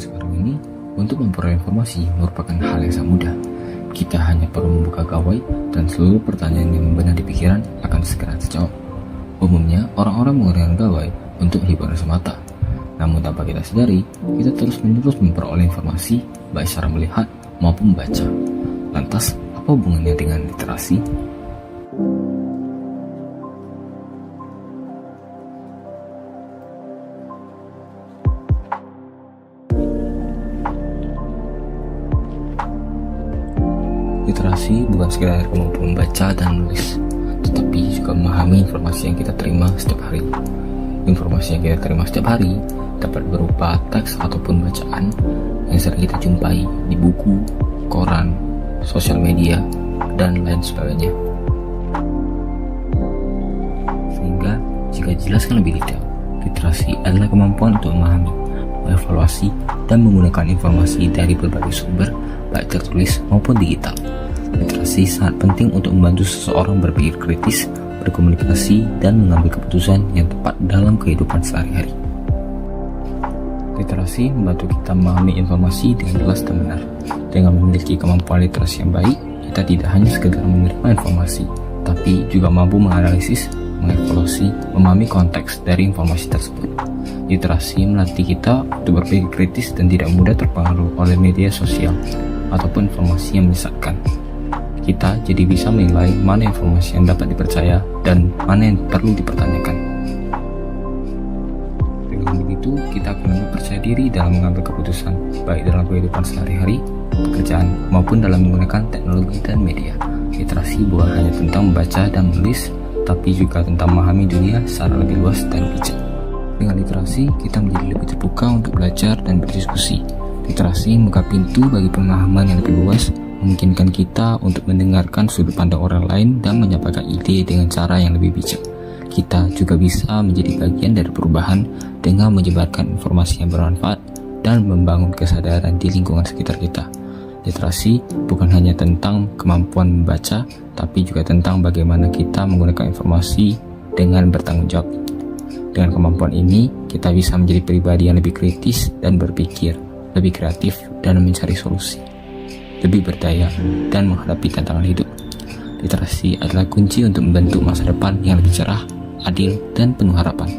sekarang ini, untuk memperoleh informasi merupakan hal yang sangat mudah. Kita hanya perlu membuka gawai dan seluruh pertanyaan yang membenak di pikiran akan segera terjawab. Umumnya, orang-orang menggunakan gawai untuk hiburan semata. Namun tanpa kita sadari, kita terus-menerus memperoleh informasi baik secara melihat maupun membaca. Lantas, apa hubungannya dengan literasi? Literasi bukan sekedar kemampuan membaca dan menulis, tetapi juga memahami informasi yang kita terima setiap hari. Informasi yang kita terima setiap hari dapat berupa teks ataupun bacaan yang sering kita jumpai di buku, koran, sosial media, dan lain sebagainya. Sehingga jika dijelaskan lebih detail, literasi adalah kemampuan untuk memahami, mengevaluasi, dan menggunakan informasi dari berbagai sumber, baik tertulis maupun digital. Literasi sangat penting untuk membantu seseorang berpikir kritis, berkomunikasi, dan mengambil keputusan yang tepat dalam kehidupan sehari-hari. Literasi membantu kita memahami informasi dengan jelas dan benar. Dengan memiliki kemampuan literasi yang baik, kita tidak hanya sekedar menerima informasi, tapi juga mampu menganalisis, mengevaluasi, memahami konteks dari informasi tersebut. Literasi melatih kita untuk berpikir kritis dan tidak mudah terpengaruh oleh media sosial ataupun informasi yang menyesatkan. Kita jadi bisa menilai mana informasi yang dapat dipercaya dan mana yang perlu dipertanyakan. Dengan begitu, kita akan lebih percaya diri dalam mengambil keputusan, baik dalam kehidupan sehari-hari, pekerjaan, maupun dalam menggunakan teknologi dan media. Literasi bukan hanya tentang membaca dan menulis, tapi juga tentang memahami dunia secara lebih luas dan bijak. Dengan literasi, kita menjadi lebih terbuka untuk belajar dan berdiskusi. Literasi membuka pintu bagi pemahaman yang lebih luas, memungkinkan kita untuk mendengarkan sudut pandang orang lain dan menyampaikan ide dengan cara yang lebih bijak. Kita juga bisa menjadi bagian dari perubahan dengan menyebarkan informasi yang bermanfaat dan membangun kesadaran di lingkungan sekitar kita. Literasi bukan hanya tentang kemampuan membaca, tapi juga tentang bagaimana kita menggunakan informasi dengan bertanggung jawab. Dengan kemampuan ini, kita bisa menjadi pribadi yang lebih kritis dan berpikir, lebih kreatif dan mencari solusi, lebih berdaya dan menghadapi tantangan hidup. Literasi adalah kunci untuk membentuk masa depan yang lebih cerah, adil, dan penuh harapan.